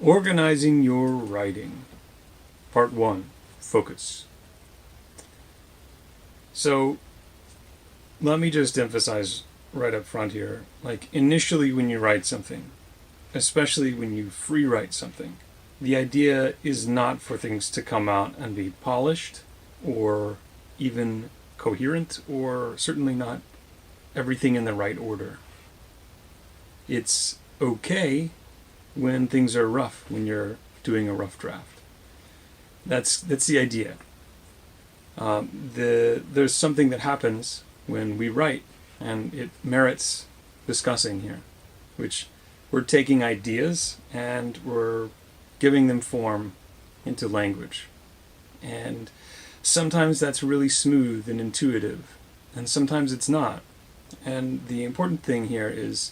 Organizing your writing. Part 1. Focus. So, let me just emphasize right up front here, like initially when you write something, especially when you free write something, the idea is not for things to come out and be polished or even coherent, or certainly not everything in the right order. It's okay when things are rough, when you're doing a rough draft. That's the idea. There's something that happens when we write, and it merits discussing here, which we're taking ideas and we're giving them form into language. And sometimes that's really smooth and intuitive, and sometimes it's not. And the important thing here is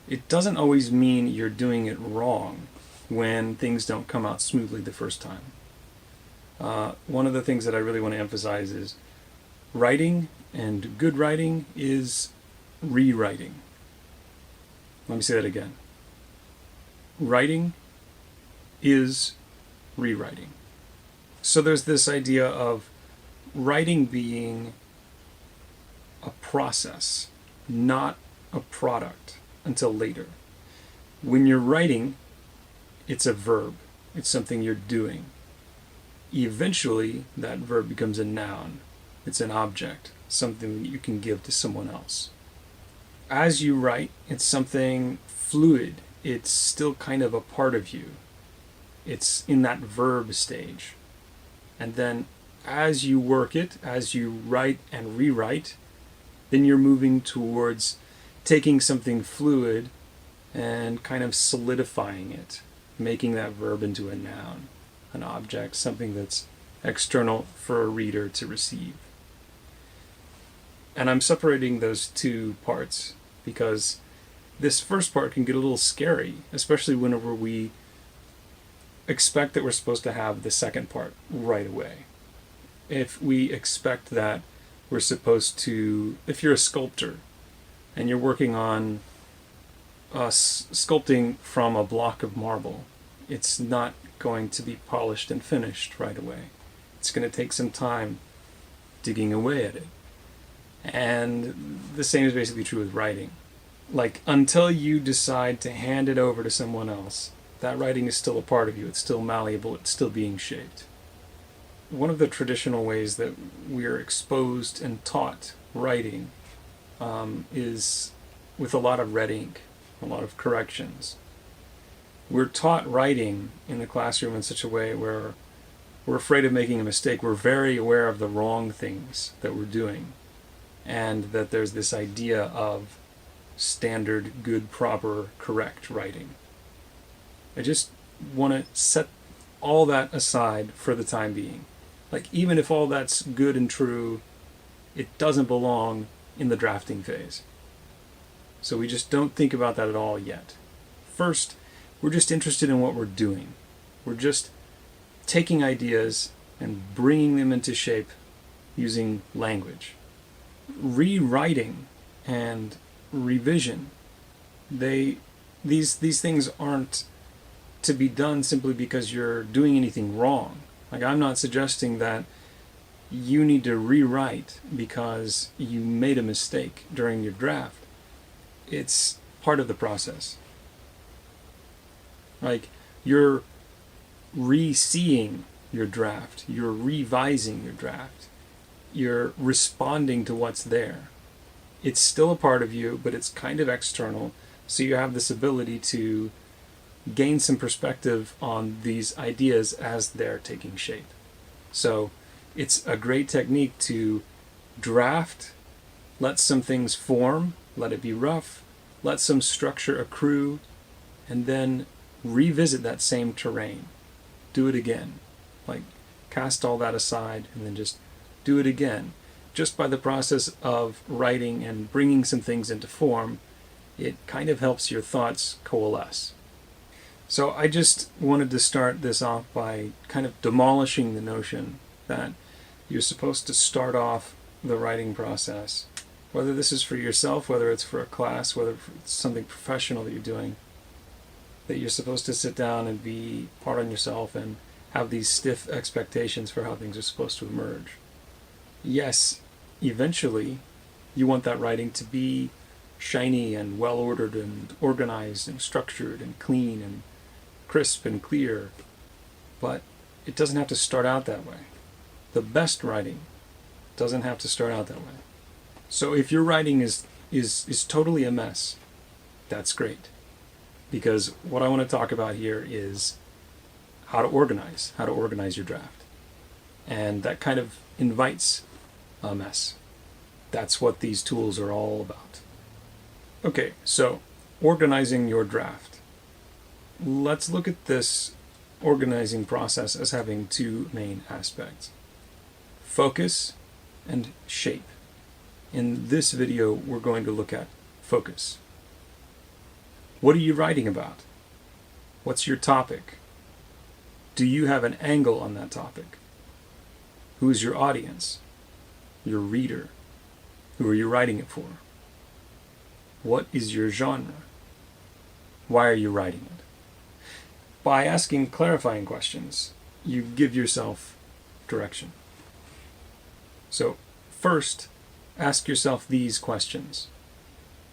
it doesn't always mean you're doing it wrong when things don't come out smoothly the first time. One of the things that I really want to emphasize is writing, and good writing is rewriting. Let me say that again. Writing is rewriting. So there's this idea of writing being a process, not a product until later. When you're writing, it's a verb. It's something you're doing. Eventually, that verb becomes a noun. It's an object, something that you can give to someone else. As you write, it's something fluid. It's still kind of a part of you. It's in that verb stage. And then as you work it, as you write and rewrite, then you're moving towards taking something fluid and kind of solidifying it, making that verb into a noun, an object, something that's external for a reader to receive. And I'm separating those two parts because this first part can get a little scary, especially whenever we expect that we're supposed to have the second part right away. If we expect that we're supposed to, if you're a sculptor and you're working on sculpting from a block of marble, it's not going to be polished and finished right away. It's going to take some time digging away at it. And the same is basically true with writing. Like, until you decide to hand it over to someone else, that writing is still a part of you. It's still malleable. It's still being shaped. One of the traditional ways that we are exposed and taught writing is with a lot of red ink, a lot of corrections. We're taught writing in the classroom in such a way where we're afraid of making a mistake. We're very aware of the wrong things that we're doing, and that there's this idea of standard, good, proper, correct writing. I just want to set all that aside for the time being. Like, even if all that's good and true, it doesn't belong in the drafting phase. So we just don't think about that at all yet. First, we're just interested in what we're doing. We're just taking ideas and bringing them into shape using language. Rewriting and revision, these things aren't to be done simply because you're doing anything wrong. Like, I'm not suggesting that you need to rewrite because you made a mistake during your draft. It's part of the process. Like, you're re-seeing your draft, you're revising your draft, you're responding to what's there. It's still a part of you, but it's kind of external, so you have this ability to gain some perspective on these ideas as they're taking shape. So it's a great technique to draft, let some things form, let it be rough, let some structure accrue, and then revisit that same terrain. Do it again. Like, cast all that aside and then just do it again. Just by the process of writing and bringing some things into form, it kind of helps your thoughts coalesce. So I just wanted to start this off by kind of demolishing the notion that you're supposed to start off the writing process, whether this is for yourself, whether it's for a class, whether it's something professional that you're doing, that you're supposed to sit down and be hard on yourself and have these stiff expectations for how things are supposed to emerge. Yes, eventually you want that writing to be shiny and well ordered and organized and structured and clean and crisp and clear, but it doesn't have to start out that way. The best writing doesn't have to start out that way. So if your writing is totally a mess, that's great. Because what I want to talk about here is how to organize your draft. And that kind of invites a mess. That's what these tools are all about. Okay, so organizing your draft. Let's look at this organizing process as having two main aspects: focus and shape. In this video, we're going to look at focus. What are you writing about? What's your topic? Do you have an angle on that topic? Who is your audience? Your reader? Who are you writing it for? What is your genre? Why are you writing it? By asking clarifying questions, you give yourself direction. So, first, ask yourself these questions.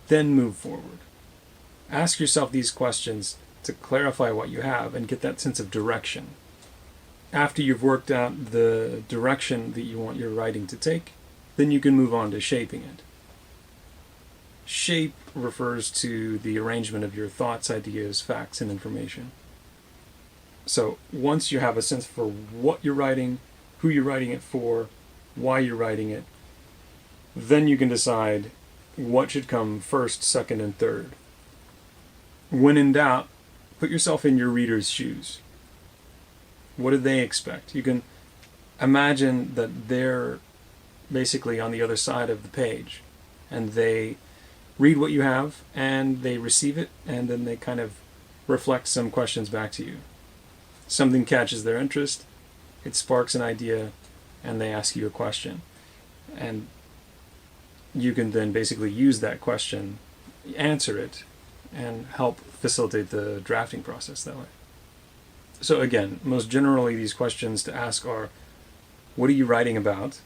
Then move forward. Ask yourself these questions to clarify what you have and get that sense of direction. After you've worked out the direction that you want your writing to take, then you can move on to shaping it. Shape refers to the arrangement of your thoughts, ideas, facts, and information. So once you have a sense for what you're writing, who you're writing it for, why you're writing it, then you can decide what should come first, second, and third. When in doubt, put yourself in your reader's shoes. What do they expect? You can imagine that they're basically on the other side of the page, and they read what you have, and they receive it, and then they kind of reflect some questions back to you. Something catches their interest, it sparks an idea, and they ask you a question. And you can then basically use that question, answer it, and help facilitate the drafting process that way. So again, most generally these questions to ask are, what are you writing about?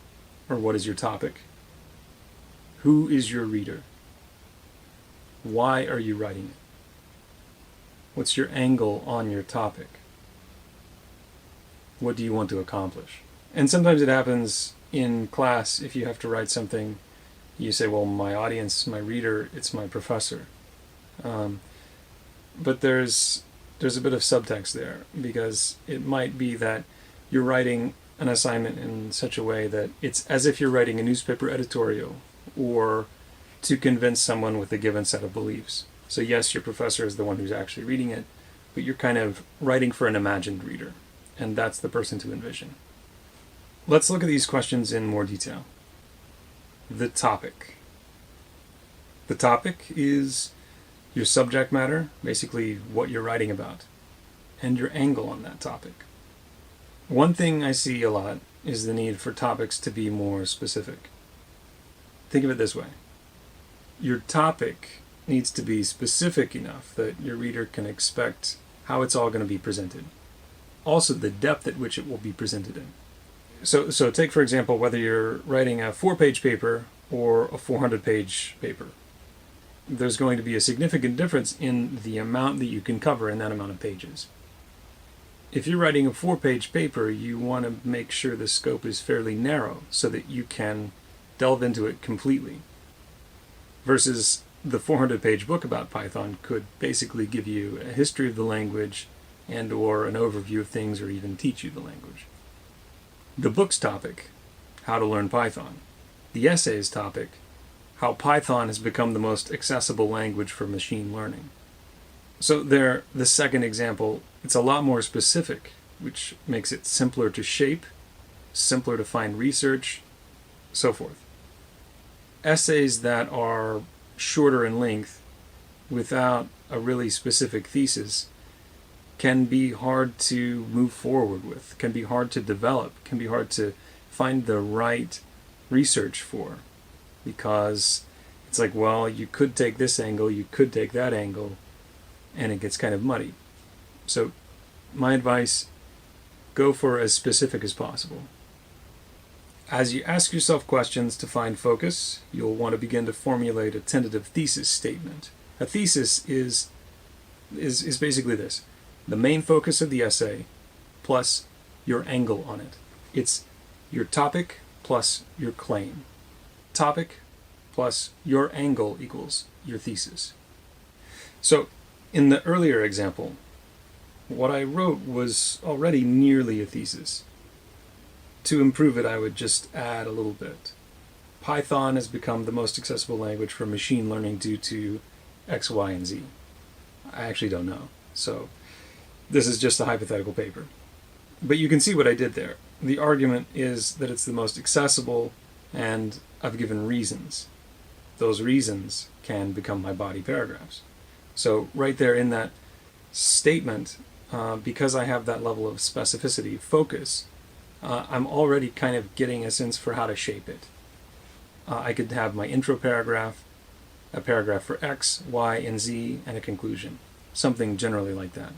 Or what is your topic? Who is your reader? Why are you writing it? What's your angle on your topic? What do you want to accomplish? And sometimes it happens in class, if you have to write something, you say, well, my audience, my reader, it's my professor. But there's a bit of subtext there, because it might be that you're writing an assignment in such a way that it's as if you're writing a newspaper editorial or to convince someone with a given set of beliefs. So yes, your professor is the one who's actually reading it, but you're kind of writing for an imagined reader, and that's the person to envision. Let's look at these questions in more detail. The topic. The topic is your subject matter, basically what you're writing about, and your angle on that topic. One thing I see a lot is the need for topics to be more specific. Think of it this way. Your topic needs to be specific enough that your reader can expect how it's all going to be presented. Also, the depth at which it will be presented in. So take, for example, whether you're writing a 4-page paper or a 400-page paper. There's going to be a significant difference in the amount that you can cover in that amount of pages. If you're writing a 4-page paper, you want to make sure the scope is fairly narrow so that you can delve into it completely. Versus the 400-page book about Python could basically give you a history of the language and or an overview of things, or even teach you the language. The book's topic, how to learn Python. The essay's topic, how Python has become the most accessible language for machine learning. So there, the second example, it's a lot more specific, which makes it simpler to shape, simpler to find research, so forth. Essays that are shorter in length, without a really specific thesis, can be hard to move forward with, can be hard to develop, can be hard to find the right research for. Because it's like, well, you could take this angle, you could take that angle, and it gets kind of muddy. So my advice, go for as specific as possible. As you ask yourself questions to find focus, you'll want to begin to formulate a tentative thesis statement. A thesis is basically this: the main focus of the essay plus your angle on it. It's your topic plus your claim. Topic plus your angle equals your thesis. So in the earlier example, what I wrote was already nearly a thesis. To improve it, I would just add a little bit. Python has become the most accessible language for machine learning due to X, Y, and Z. I actually don't know. So this is just a hypothetical paper. But you can see what I did there. The argument is that it's the most accessible, and I've given reasons. Those reasons can become my body paragraphs. So right there in that statement, because I have that level of specificity, focus, I'm already kind of getting a sense for how to shape it. I could have my intro paragraph, a paragraph for X, Y, and Z, and a conclusion. Something generally like that.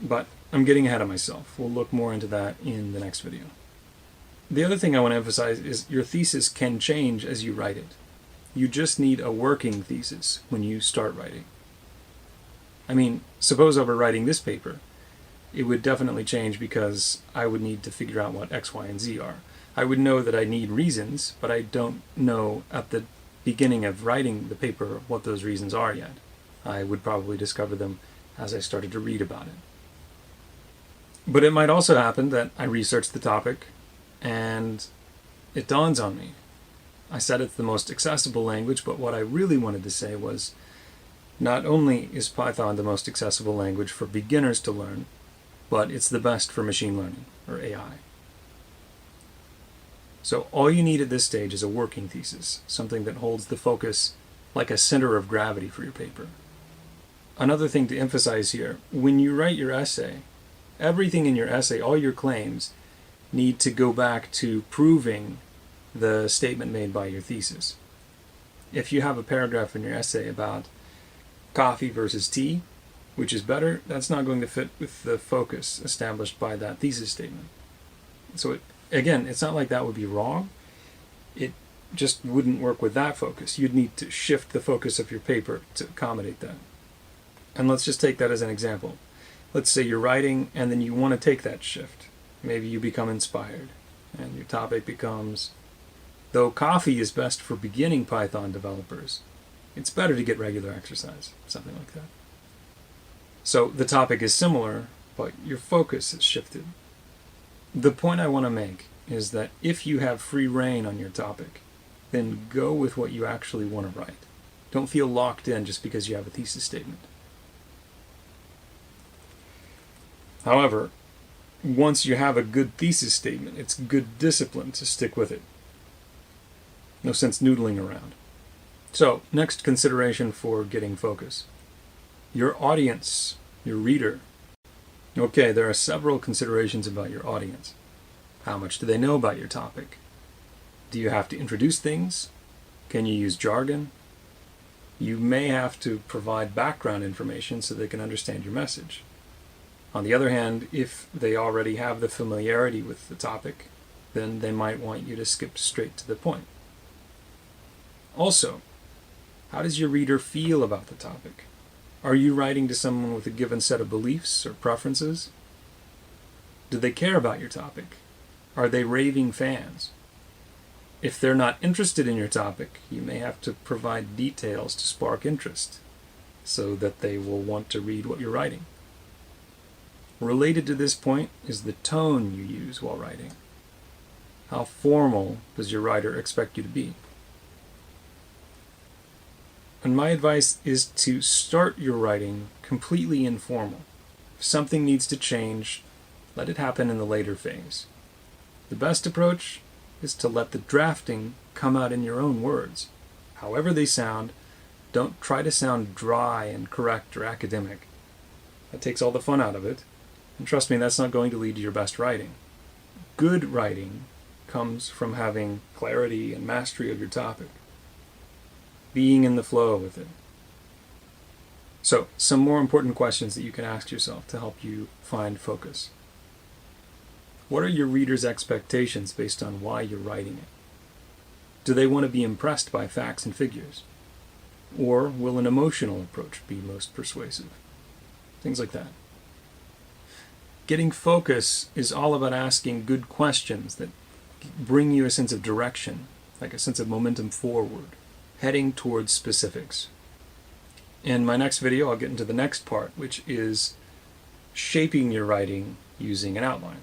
But I'm getting ahead of myself. We'll look more into that in the next video. The other thing I want to emphasize is your thesis can change as you write it. You just need a working thesis when you start writing. I mean, suppose I were writing this paper. It would definitely change because I would need to figure out what X, Y, and Z are. I would know that I need reasons, but I don't know at the beginning of writing the paper what those reasons are yet. I would probably discover them as I started to read about it. But it might also happen that I research the topic and it dawns on me. I said it's the most accessible language, but what I really wanted to say was, not only is Python the most accessible language for beginners to learn, but it's the best for machine learning, or AI. So all you need at this stage is a working thesis, something that holds the focus like a center of gravity for your paper. Another thing to emphasize here, when you write your essay, everything in your essay, all your claims, need to go back to proving the statement made by your thesis. If you have a paragraph in your essay about coffee versus tea, which is better, that's not going to fit with the focus established by that thesis statement. So again, it's not like that would be wrong. It just wouldn't work with that focus. You'd need to shift the focus of your paper to accommodate that. And let's just take that as an example. Let's say you're writing and then you want to take that shift. Maybe you become inspired and your topic becomes, though coffee is best for beginning Python developers, it's better to get regular exercise, something like that. So the topic is similar, but your focus is shifted. The point I want to make is that if you have free rein on your topic, then go with what you actually want to write. Don't feel locked in just because you have a thesis statement. However, once you have a good thesis statement, it's good discipline to stick with it. No sense noodling around. So, next consideration for getting focus. Your audience, your reader. Okay, there are several considerations about your audience. How much do they know about your topic? Do you have to introduce things? Can you use jargon? You may have to provide background information so they can understand your message. On the other hand, if they already have the familiarity with the topic, then they might want you to skip straight to the point. Also, how does your reader feel about the topic? Are you writing to someone with a given set of beliefs or preferences? Do they care about your topic? Are they raving fans? If they're not interested in your topic, you may have to provide details to spark interest so that they will want to read what you're writing. Related to this point is the tone you use while writing. How formal does your writer expect you to be? And my advice is to start your writing completely informal. If something needs to change, let it happen in the later phase. The best approach is to let the drafting come out in your own words. However they sound, don't try to sound dry and correct or academic. That takes all the fun out of it, and trust me, that's not going to lead to your best writing. Good writing comes from having clarity and mastery of your topic, being in the flow with it. So, some more important questions that you can ask yourself to help you find focus. What are your readers' expectations based on why you're writing it? Do they want to be impressed by facts and figures? Or will an emotional approach be most persuasive? Things like that. Getting focus is all about asking good questions that bring you a sense of direction, like a sense of momentum forward, heading towards specifics. In my next video, I'll get into the next part, which is shaping your writing using an outline.